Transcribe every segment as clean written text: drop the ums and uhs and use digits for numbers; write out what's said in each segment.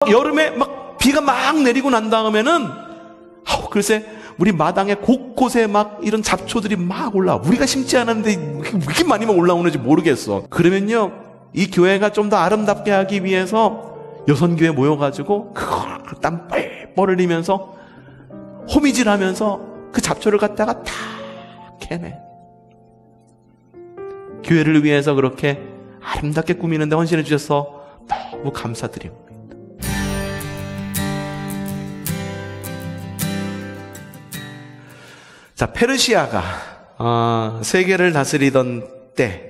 여름에 막 비가 막 내리고 난 다음에는 글쎄 우리 마당에 곳곳에 막 이런 잡초들이 막 올라와. 우리가 심지 않았는데 왜 이렇게 많이 올라오는지 모르겠어. 그러면요, 이 교회가 좀 더 아름답게 하기 위해서 여선교회 모여가지고 그걸 땀 뻘뻘 흘리면서 호미질하면서 그 잡초를 갖다가 다 캐내. 교회를 위해서 그렇게 아름답게 꾸미는데 헌신해 주셔서 너무 감사드립니다. 자, 페르시아가 세계를 다스리던 때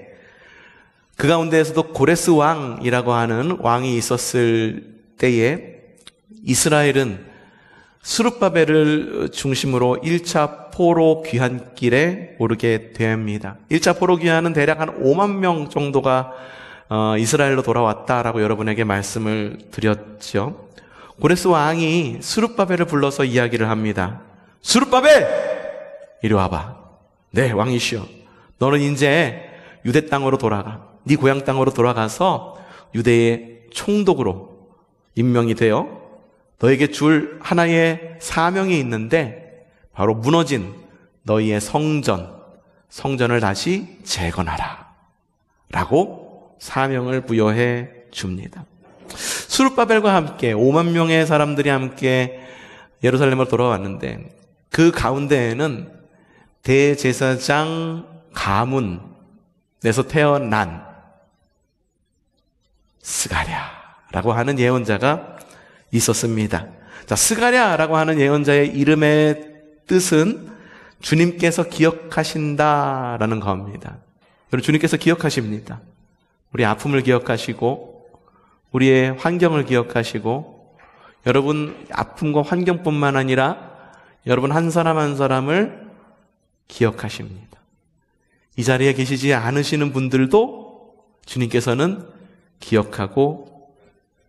그 가운데에서도 고레스 왕이라고 하는 왕이 있었을 때에 이스라엘은 스룹바벨을 중심으로 1차 포로 귀환길에 오르게 됩니다. 1차 포로 귀환은 대략 한 5만 명 정도가 이스라엘로 돌아왔다라고 여러분에게 말씀을 드렸죠. 고레스 왕이 스룹바벨을 불러서 이야기를 합니다. 스룹바벨! 이리 와봐. 네, 왕이시여. 너는 이제 유대 땅으로 돌아가. 네 고향 땅으로 돌아가서 유대의 총독으로 임명이 되어 너에게 줄 하나의 사명이 있는데 바로 무너진 너희의 성전을 다시 재건하라 라고 사명을 부여해 줍니다. 스룹바벨과 함께 5만 명의 사람들이 함께 예루살렘으로 돌아왔는데 그 가운데에는 대제사장 가문에서 태어난 스가랴라고 하는 예언자가 있었습니다. 자, 스가랴라고 하는 예언자의 이름의 뜻은 주님께서 기억하신다라는 겁니다. 여러분, 주님께서 기억하십니다. 우리 아픔을 기억하시고 우리의 환경을 기억하시고 여러분 아픔과 환경뿐만 아니라 여러분 한 사람 한 사람을 기억하십니다. 이 자리에 계시지 않으시는 분들도 주님께서는 기억하고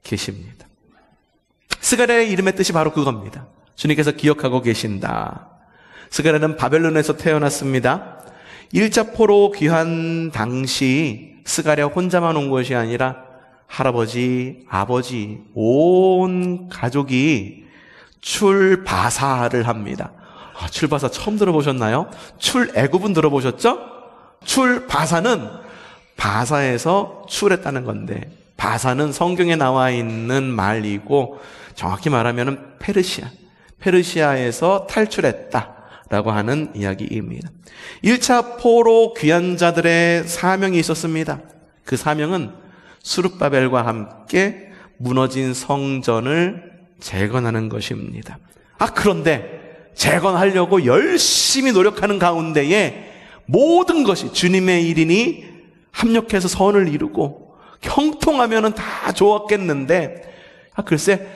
계십니다. 스가랴의 이름의 뜻이 바로 그겁니다. 주님께서 기억하고 계신다. 스가랴는 바벨론에서 태어났습니다. 1차 포로 귀환 당시 스가랴 혼자만 온 것이 아니라 할아버지, 아버지, 온 가족이 출바사를 합니다. 출바사 처음 들어보셨나요? 출애굽은 들어보셨죠? 출바사는 바사에서 출했다는 건데 바사는 성경에 나와 있는 말이고 정확히 말하면 페르시아에서 탈출했다라고 하는 이야기입니다. 1차 포로 귀환자들의 사명이 있었습니다. 그 사명은 스룹바벨과 함께 무너진 성전을 재건하는 것입니다. 그런데 재건하려고 열심히 노력하는 가운데에 모든 것이 주님의 일이니 합력해서 선을 이루고 형통하면은 다 좋았겠는데 글쎄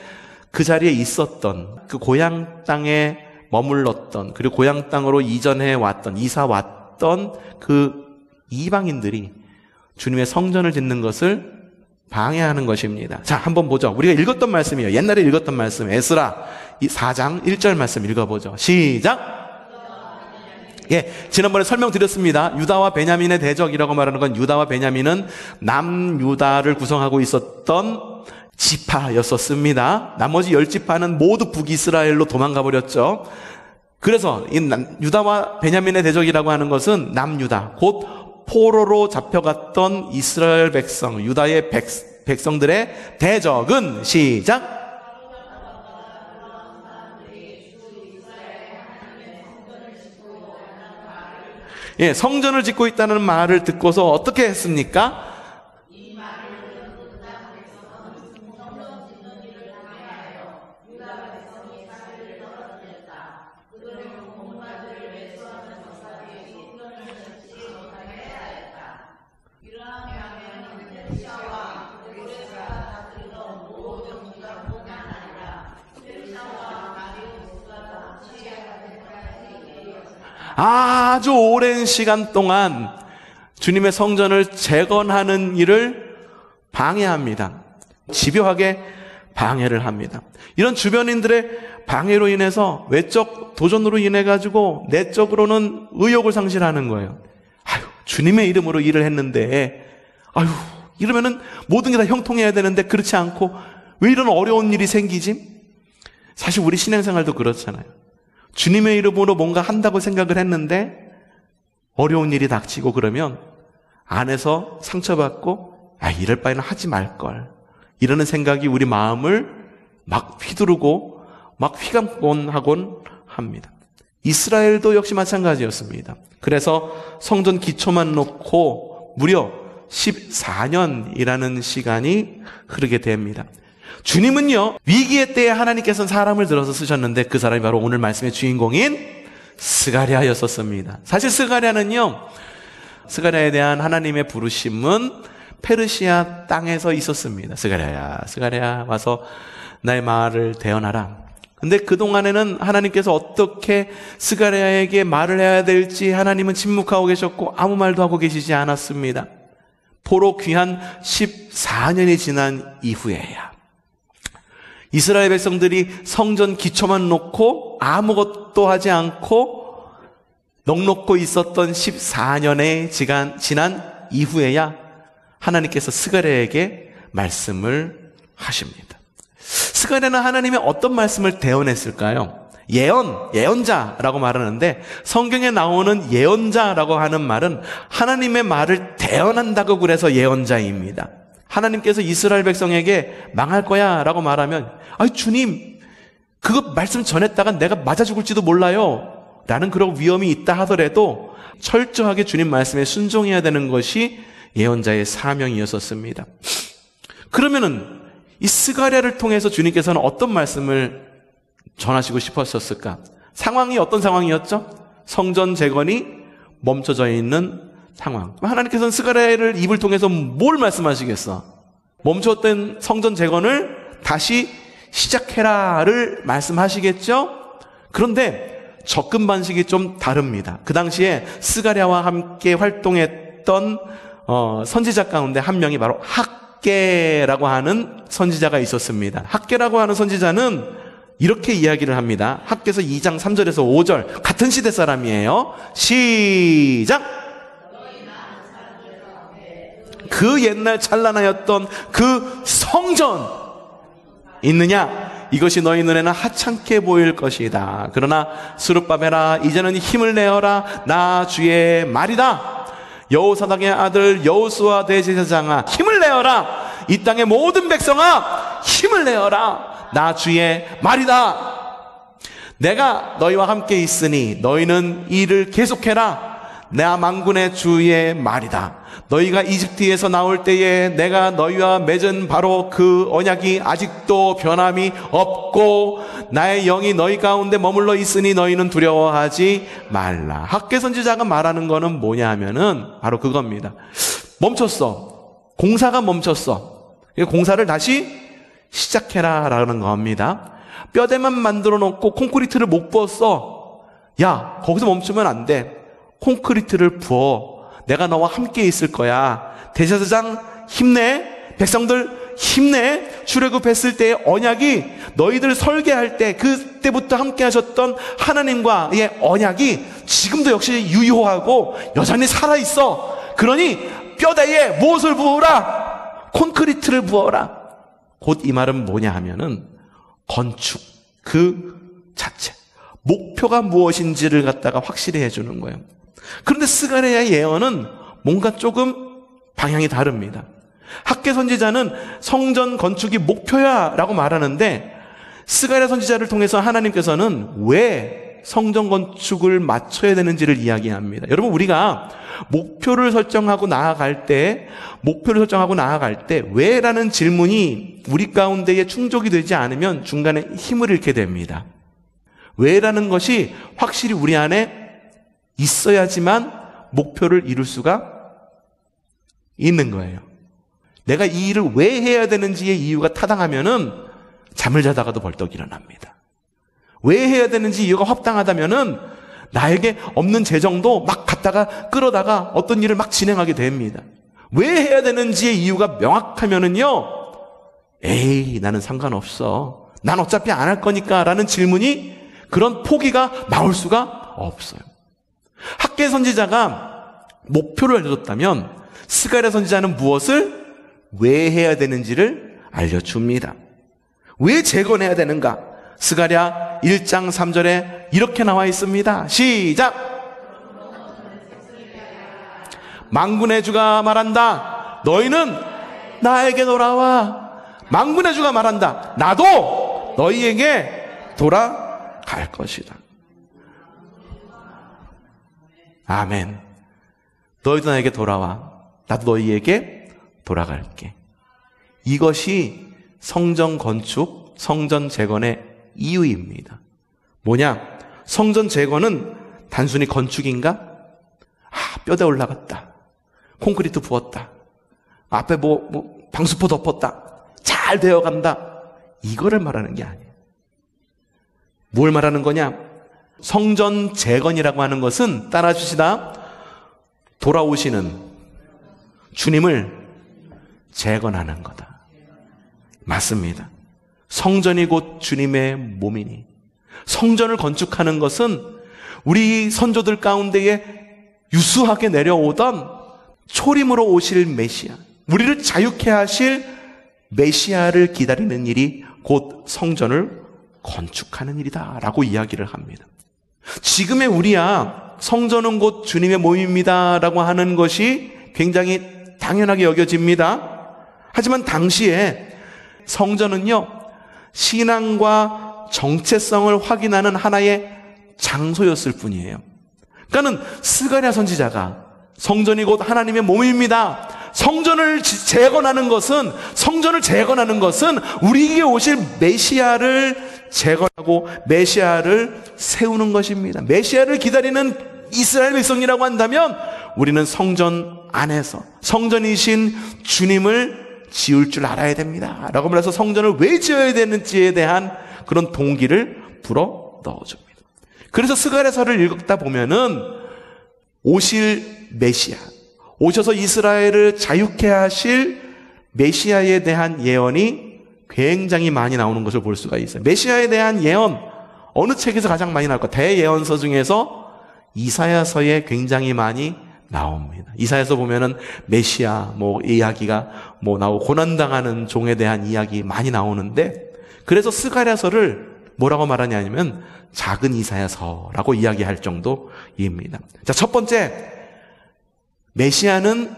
그 자리에 있었던 그 고향 땅에 머물렀던 그리고 고향 땅으로 이사 왔던 그 이방인들이 주님의 성전을 짓는 것을 방해하는 것입니다. 자, 한번 보죠. 우리가 읽었던 말씀이에요. 옛날에 읽었던 말씀, 에스라 4장 1절 말씀 읽어보죠. 시작! 지난번에 설명드렸습니다. 유다와 베냐민의 대적이라고 말하는 건 유다와 베냐민은 남유다를 구성하고 있었던 지파였었습니다. 나머지 10지파는 모두 북이스라엘로 도망가 버렸죠. 그래서 이 유다와 베냐민의 대적이라고 하는 것은 남유다, 곧 포로로 잡혀갔던 이스라엘 백성, 유다의 백성들의 대적은 시작! 성전을 짓고 있다는 말을 듣고서 어떻게 했습니까? 아주 오랜 시간 동안 주님의 성전을 재건하는 일을 방해합니다. 집요하게 방해를 합니다. 이런 주변인들의 방해로 인해서 외적 도전으로 인해 가지고 내적으로는 의욕을 상실하는 거예요. 주님의 이름으로 일을 했는데 이러면은 모든 게 다 형통해야 되는데 그렇지 않고 왜 이런 어려운 일이 생기지? 사실 우리 신앙생활도 그렇잖아요. 주님의 이름으로 뭔가 한다고 생각을 했는데 어려운 일이 닥치고 그러면 안에서 상처받고 이럴 바에는 하지 말걸, 이러는 생각이 우리 마음을 막 휘두르고 막 휘감곤 하곤 합니다. 이스라엘도 역시 마찬가지였습니다. 그래서 성전 기초만 놓고 무려 14년이라는 시간이 흐르게 됩니다. 주님은요, 위기의 때에 하나님께서는 사람을 들어서 쓰셨는데 그 사람이 바로 오늘 말씀의 주인공인 스가랴였었습니다. 사실 스가랴에 대한 하나님의 부르심은 페르시아 땅에서 있었습니다. 스가랴야 와서 나의 말을 대언하라. 근데 그동안에는 하나님께서 어떻게 스가랴에게 말을 해야 될지 하나님은 침묵하고 계셨고 아무 말도 하고 계시지 않았습니다. 포로 귀한 14년이 지난 이후에야 이스라엘 백성들이 성전 기초만 놓고 아무것도 하지 않고 넋놓고 있었던 14년의 지난 이후에야 하나님께서 스가랴에게 말씀을 하십니다. 스가랴는 하나님의 어떤 말씀을 대언했을까요? 예언자라고 말하는데 성경에 나오는 예언자라고 하는 말은 하나님의 말을 대언한다고 그래서 예언자입니다. 하나님께서 이스라엘 백성에게 망할 거야 라고 말하면 주님, 그거 말씀 전했다가 내가 맞아 죽을지도 몰라요 라는 그런 위험이 있다 하더라도 철저하게 주님 말씀에 순종해야 되는 것이 예언자의 사명이었었습니다. 그러면은 이 스가랴를 통해서 주님께서는 어떤 말씀을 전하시고 싶었을까? 상황이 어떤 상황이었죠? 성전 재건이 멈춰져 있는 상황. 하나님께서는 스가랴를 입을 통해서 뭘 말씀하시겠어? 멈췄던 성전 재건을 다시 시작해라를 말씀하시겠죠? 그런데 접근 방식이 좀 다릅니다. 그 당시에 스가랴와 함께 활동했던 선지자 가운데 한 명이 바로 학개라고 하는 선지자가 있었습니다. 학개라고 하는 선지자는 이렇게 이야기를 합니다. 학개서 2장 3절에서 5절, 같은 시대 사람이에요. 시작! 그 옛날 찬란하였던 그 성전 있느냐? 이것이 너희 눈에는 하찮게 보일 것이다. 그러나 스룹바벨아, 이제는 힘을 내어라. 나 주의 말이다. 여호사닥의 아들 여호수아 대제사장아, 힘을 내어라. 이 땅의 모든 백성아, 힘을 내어라. 나 주의 말이다. 내가 너희와 함께 있으니 너희는 이 일을 계속해라. 나 만군의 주의 말이다. 너희가 이집트에서 나올 때에 내가 너희와 맺은 바로 그 언약이 아직도 변함이 없고 나의 영이 너희 가운데 머물러 있으니 너희는 두려워하지 말라. 학개 선지자가 말하는 거는 뭐냐 하면은 바로 그겁니다. 멈췄어. 공사가 멈췄어. 공사를 다시 시작해라 라는 겁니다. 뼈대만 만들어 놓고 콘크리트를 못 부었어. 야, 거기서 멈추면 안 돼. 콘크리트를 부어. 내가 너와 함께 있을 거야. 대제사장 힘내. 백성들 힘내. 출애굽했을 때의 언약이 너희들 설계할 때 그때부터 함께 하셨던 하나님과의 언약이 지금도 역시 유효하고 여전히 살아있어. 그러니 뼈대에 무엇을 부어라? 콘크리트를 부어라. 곧 이 말은 뭐냐 하면은 건축 그 자체, 목표가 무엇인지를 갖다가 확실히 해주는 거예요. 그런데 스가랴의 예언은 뭔가 조금 방향이 다릅니다. 학개 선지자는 성전 건축이 목표야 라고 말하는데 스가랴 선지자를 통해서 하나님께서는 왜 성전 건축을 맞춰야 되는지를 이야기합니다. 여러분, 우리가 목표를 설정하고 나아갈 때 왜라는 질문이 우리 가운데에 충족이 되지 않으면 중간에 힘을 잃게 됩니다. 왜라는 것이 확실히 우리 안에 있어야지만 목표를 이룰 수가 있는 거예요. 내가 이 일을 왜 해야 되는지의 이유가 타당하면은 잠을 자다가도 벌떡 일어납니다. 왜 해야 되는지 이유가 합당하다면은 나에게 없는 재정도 막 갖다가 끌어다가 어떤 일을 막 진행하게 됩니다. 왜 해야 되는지의 이유가 명확하면은요, 에이, 나는 상관없어. 난 어차피 안 할 거니까 라는 질문이, 그런 포기가 나올 수가 없어요. 학개 선지자가 목표를 알려줬다면 스가랴 선지자는 무엇을 왜 해야 되는지를 알려줍니다. 왜 재건해야 되는가? 스가랴 1장 3절에 이렇게 나와 있습니다. 시작! 만군의 주가 말한다. 너희는 나에게 돌아와. 만군의 주가 말한다. 나도 너희에게 돌아갈 것이다. 아멘. 너희도 나에게 돌아와. 나도 너희에게 돌아갈게. 이것이 성전 건축, 성전 재건의 이유입니다. 뭐냐? 성전 재건은 단순히 건축인가? 뼈대 올라갔다. 콘크리트 부었다. 앞에 방수포 덮었다. 잘 되어간다. 이거를 말하는 게 아니에요. 뭘 말하는 거냐? 성전 재건이라고 하는 것은 따라주시다. 돌아오시는 주님을 재건하는 거다. 맞습니다. 성전이 곧 주님의 몸이니 성전을 건축하는 것은 우리 선조들 가운데에 유수하게 내려오던 초림으로 오실 메시아, 우리를 자유케 하실 메시아를 기다리는 일이 곧 성전을 건축하는 일이다 라고 이야기를 합니다. 지금의 우리야 성전은 곧 주님의 몸입니다 라고 하는 것이 굉장히 당연하게 여겨집니다. 하지만 당시에 성전은요, 신앙과 정체성을 확인하는 하나의 장소였을 뿐이에요. 그러니까는 스가랴 선지자가 성전이 곧 하나님의 몸입니다. 성전을 재건하는 것은 우리에게 오실 메시아를 재건하고 메시아를 세우는 것입니다. 메시아를 기다리는 이스라엘 백성이라고 한다면 우리는 성전 안에서 성전이신 주님을 지을 줄 알아야 됩니다 라고 말해서 성전을 왜 지어야 되는지에 대한 그런 동기를 불어 넣어줍니다. 그래서 스가랴서를 읽다 보면은 오실 메시아, 오셔서 이스라엘을 자유케 하실 메시아에 대한 예언이 굉장히 많이 나오는 것을 볼 수가 있어요. 메시아에 대한 예언, 어느 책에서 가장 많이 나올까? 대예언서 중에서 이사야서에 굉장히 많이 나옵니다. 이사야서 보면은 메시아 이야기가 나오고 고난당하는 종에 대한 이야기 많이 나오는데, 그래서 스가랴서를 뭐라고 말하냐면 작은 이사야서라고 이야기할 정도입니다. 자, 첫 번째, 메시아는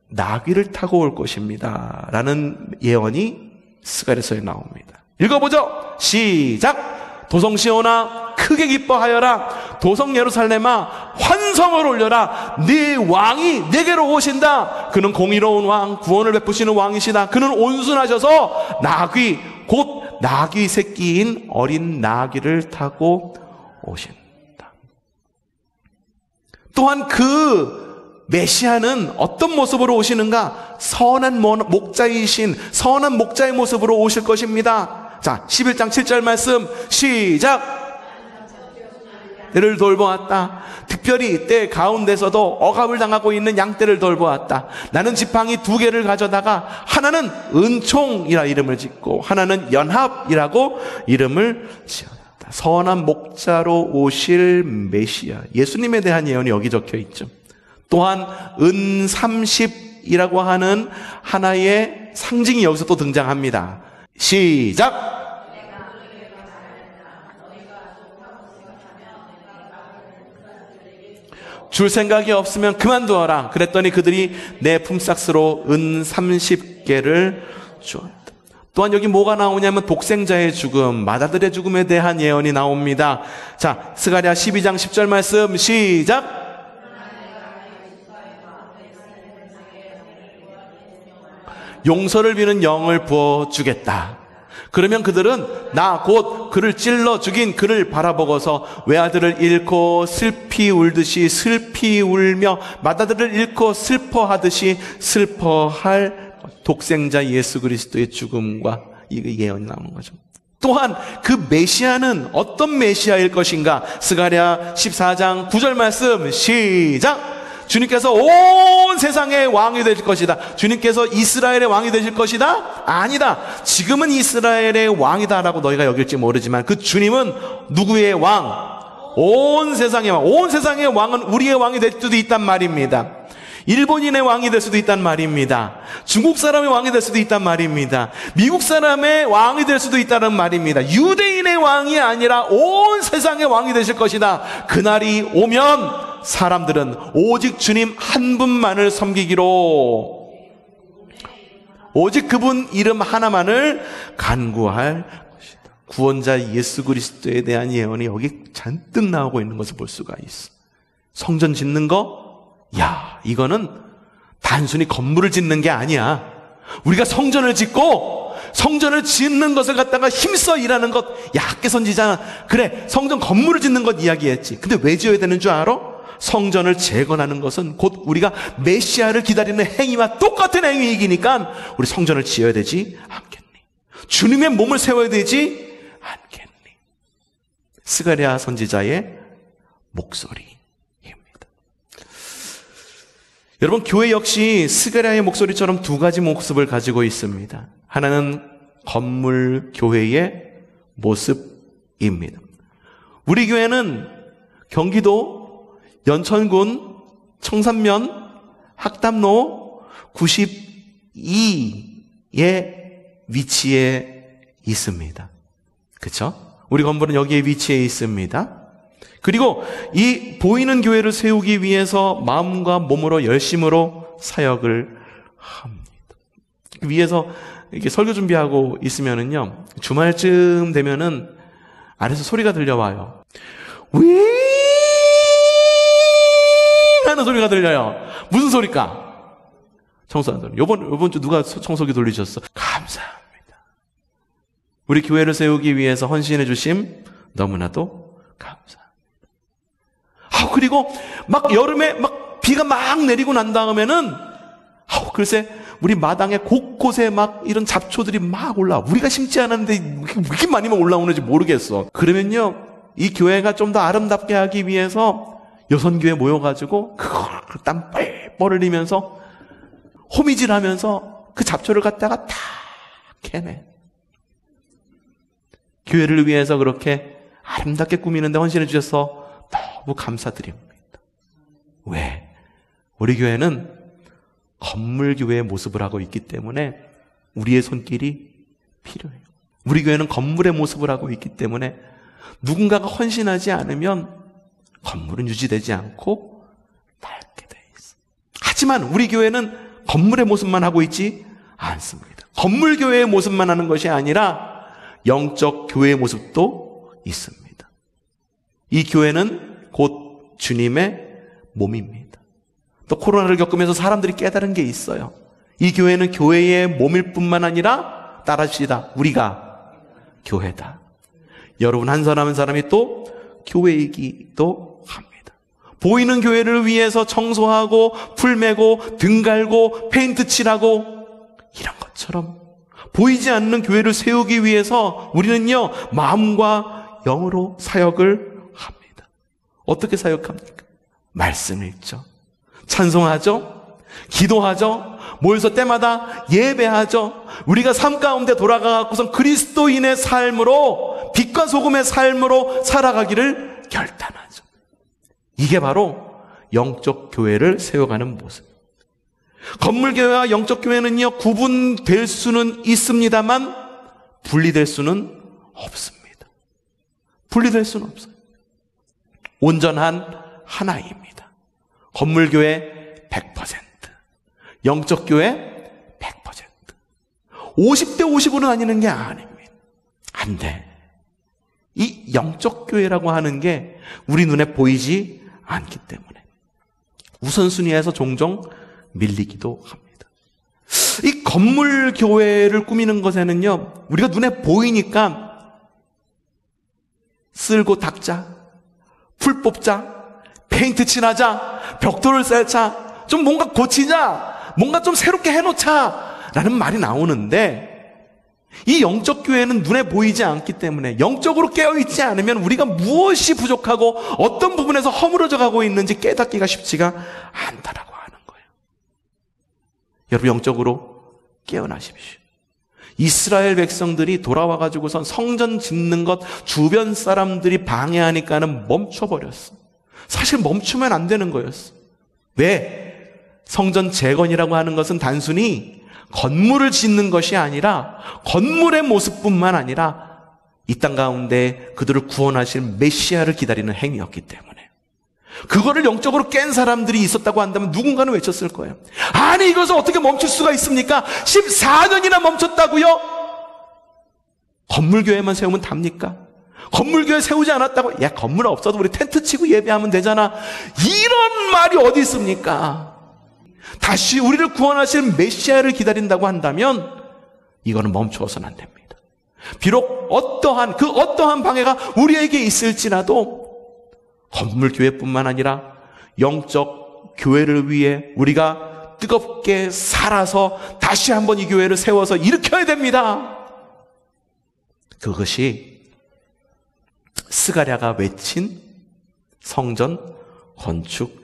나귀를 타고 올 것입니다 라는 예언이 스가랴서에 나옵니다. 읽어보죠. 시작. 도성 시온아 크게 기뻐하여라. 도성 예루살렘아 환성을 올려라. 네 왕이 내게로 오신다. 그는 공의로운 왕, 구원을 베푸시는 왕이시다. 그는 온순하셔서 나귀, 곧 나귀 새끼인 어린 나귀를 타고 오신다. 또한 그 메시아는 어떤 모습으로 오시는가? 선한 목자이신 선한 목자의 모습으로 오실 것입니다. 자, 11장 7절 말씀 시작. 떼를 돌보았다. 특별히 떼 가운데서도 억압을 당하고 있는 양떼를 돌보았다. 나는 지팡이 2개를 가져다가 하나는 은총이라 이름을 짓고 하나는 연합이라고 이름을 지었다. 선한 목자로 오실 메시아, 예수님에 대한 예언이 여기 적혀 있죠. 또한 은 30이라고 하는 하나의 상징이 여기서 또 등장합니다. 시작. 줄 생각이 없으면 그만두어라. 그랬더니 그들이 내 품삯으로 은 30개를 주었다. 또한 여기 뭐가 나오냐면 독생자의 죽음, 맏아들의 죽음에 대한 예언이 나옵니다. 자, 스가랴 12장 10절 말씀 시작. 용서를 비는 영을 부어주겠다. 그러면 그들은 나 곧 그를 찔러 죽인 그를 바라보고서 외아들을 잃고 슬피 울듯이 슬피 울며 맏아들을 잃고 슬퍼하듯이 슬퍼할 독생자 예수 그리스도의 죽음과 이 예언이 나오는 거죠. 또한 그 메시아는 어떤 메시아일 것인가? 스가랴 14장 9절 말씀 시작. 주님께서 온 세상의 왕이 되실 것이다. 주님께서 이스라엘의 왕이 되실 것이다? 아니다. 지금은 이스라엘의 왕이다라고 너희가 여길지 모르지만 그 주님은 누구의 왕? 온 세상의 왕. 온 세상의 왕은 우리의 왕이 될 수도 있단 말입니다. 일본인의 왕이 될 수도 있단 말입니다. 중국 사람의 왕이 될 수도 있단 말입니다. 미국 사람의 왕이 될 수도 있다는 말입니다. 유대인의 왕이 아니라 온 세상의 왕이 되실 것이다. 그날이 오면 사람들은 오직 주님 한 분만을 섬기기로, 오직 그분 이름 하나만을 간구할 것이다. 구원자 예수 그리스도에 대한 예언이 여기 잔뜩 나오고 있는 것을 볼 수가 있어. 성전 짓는 거, 야, 이거는 단순히 건물을 짓는 게 아니야. 우리가 성전을 짓고 성전을 짓는 것을 갖다가 힘써 일하는 것. 야, 학계 선지자 그래, 성전 건물을 짓는 것 이야기했지. 근데 왜 지어야 되는 줄 알아? 성전을 재건하는 것은 곧 우리가 메시아를 기다리는 행위와 똑같은 행위이기니까 우리 성전을 지어야 되지 않겠니? 주님의 몸을 세워야 되지 않겠니? 스가랴 선지자의 목소리. 여러분, 교회 역시 스가랴의 목소리처럼 두 가지 모습을 가지고 있습니다. 하나는 건물 교회의 모습입니다. 우리 교회는 경기도 연천군 청산면 학담로 92에 위치해 있습니다. 그렇죠? 우리 건물은 여기에 위치해 있습니다. 그리고 이 보이는 교회를 세우기 위해서 마음과 몸으로 열심으로 사역을 합니다. 위에서 이렇게 설교 준비하고 있으면은요, 주말쯤 되면은 아래서 소리가 들려와요. 윙 하는 소리가 들려요. 무슨 소리일까? 청소하는 소리. 요번 주 누가 청소기 돌리셨어? 감사합니다. 우리 교회를 세우기 위해서 헌신해 주심 너무나도 감사합니다. 그리고 막 여름에 막 비가 막 내리고 난 다음에는 글쎄 우리 마당에 곳곳에 막 이런 잡초들이 막 올라와. 우리가 심지 않았는데 왜 이렇게 많이만 올라오는지 모르겠어. 그러면요, 이 교회가 좀 더 아름답게 하기 위해서 여선교회 모여가지고 땀 뻘뻘 흘리면서 호미질하면서 그 잡초를 갖다가 다 캐내. 교회를 위해서 그렇게 아름답게 꾸미는데 헌신해 주셔서 너무 감사드립니다. 왜? 우리 교회는 건물교회의 모습을 하고 있기 때문에 우리의 손길이 필요해요. 우리 교회는 건물의 모습을 하고 있기 때문에 누군가가 헌신하지 않으면 건물은 유지되지 않고 낡게 돼 있어. 하지만 우리 교회는 건물의 모습만 하고 있지 않습니다. 건물교회의 모습만 하는 것이 아니라 영적 교회의 모습도 있습니다. 이 교회는 곧 주님의 몸입니다. 또 코로나를 겪으면서 사람들이 깨달은 게 있어요. 이 교회는 교회의 몸일 뿐만 아니라 따라하시다. 우리가 교회다. 여러분 한 사람 한 사람이 또 교회이기도 합니다. 보이는 교회를 위해서 청소하고 풀 메고 등 갈고 페인트 칠하고 이런 것처럼 보이지 않는 교회를 세우기 위해서 우리는요, 마음과 영으로 사역을 합니다. 어떻게 사역합니까? 말씀 읽죠. 찬송하죠. 기도하죠. 모여서 때마다 예배하죠. 우리가 삶 가운데 돌아가고선 그리스도인의 삶으로, 빛과 소금의 삶으로 살아가기를 결단하죠. 이게 바로 영적 교회를 세워가는 모습. 건물교회와 영적 교회는요, 구분될 수는 있습니다만 분리될 수는 없습니다. 분리될 수는 없어요. 온전한 하나입니다. 건물교회 100%, 영적교회 100%. 50대 50으로 다니는 게 아닙니다. 안 돼. 이 영적교회라고 하는 게 우리 눈에 보이지 않기 때문에 우선순위에서 종종 밀리기도 합니다. 이 건물교회를 꾸미는 것에는요, 우리가 눈에 보이니까 쓸고 닦자, 풀 뽑자, 페인트 칠하자, 벽돌을 쌓자, 좀 뭔가 고치자, 뭔가 좀 새롭게 해놓자 라는 말이 나오는데, 이 영적 교회는 눈에 보이지 않기 때문에 영적으로 깨어있지 않으면 우리가 무엇이 부족하고 어떤 부분에서 허물어져 가고 있는지 깨닫기가 쉽지가 않다라고 하는 거예요. 여러분, 영적으로 깨어나십시오. 이스라엘 백성들이 돌아와가지고선 성전 짓는 것 주변 사람들이 방해하니까는 멈춰버렸어. 사실 멈추면 안 되는 거였어. 왜? 성전 재건이라고 하는 것은 단순히 건물을 짓는 것이 아니라 건물의 모습뿐만 아니라 이 땅 가운데 그들을 구원하실 메시아를 기다리는 행위였기 때문에 그거를 영적으로 깬 사람들이 있었다고 한다면 누군가는 외쳤을 거예요. 아니 이것을 어떻게 멈출 수가 있습니까? 14년이나 멈췄다고요? 건물교회만 세우면 답니까? 건물교회 세우지 않았다고? 야 건물 없어도 우리 텐트 치고 예배하면 되잖아. 이런 말이 어디 있습니까? 다시 우리를 구원하실 메시아를 기다린다고 한다면 이거는 멈추어서는 안 됩니다. 비록 어떠한 방해가 우리에게 있을지라도 건물교회뿐만 아니라 영적 교회를 위해 우리가 뜨겁게 살아서 다시 한번 이 교회를 세워서 일으켜야 됩니다. 그것이 스가랴가 외친 성전 건축입니다.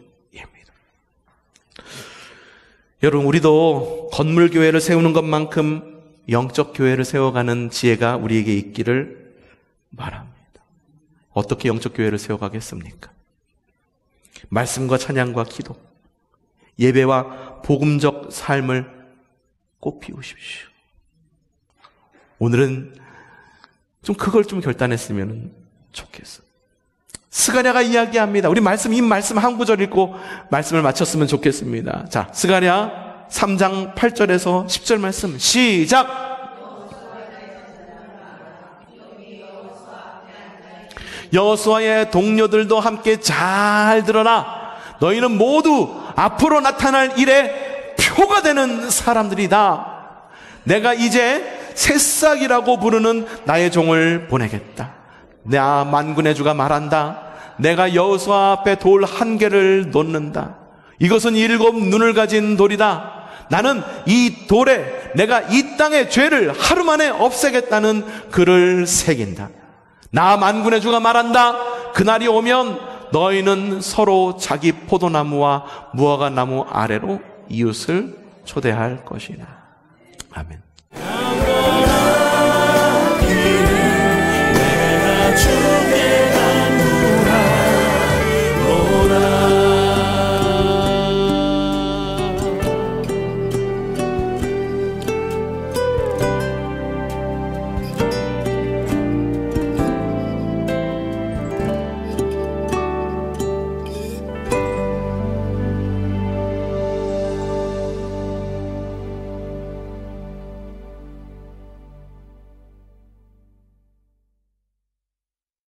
여러분 우리도 건물교회를 세우는 것만큼 영적 교회를 세워가는 지혜가 우리에게 있기를 바랍니다. 어떻게 영적 교회를 세워가겠습니까? 말씀과 찬양과 기도, 예배와 복음적 삶을 꽃피우십시오. 오늘은 좀 그걸 좀 결단했으면 좋겠어요. 스가랴가 이야기합니다. 우리 이 말씀 한 구절 읽고 말씀을 마쳤으면 좋겠습니다. 자, 스가랴 3장 8절에서 10절 말씀 시작! 여호수아의 동료들도 함께 잘 들어라. 너희는 모두 앞으로 나타날 일에 표가 되는 사람들이다. 내가 이제 새싹이라고 부르는 나의 종을 보내겠다. 나 만군의 주가 말한다. 내가 여호수아 앞에 돌 한 개를 놓는다. 이것은 7 눈을 가진 돌이다. 나는 이 돌에 내가 이 땅의 죄를 하루 만에 없애겠다는 글을 새긴다. 나 만군의 주가 말한다. 그날이 오면 너희는 서로 자기 포도나무와 무화과 나무 아래로 이웃을 초대할 것이다. 아멘.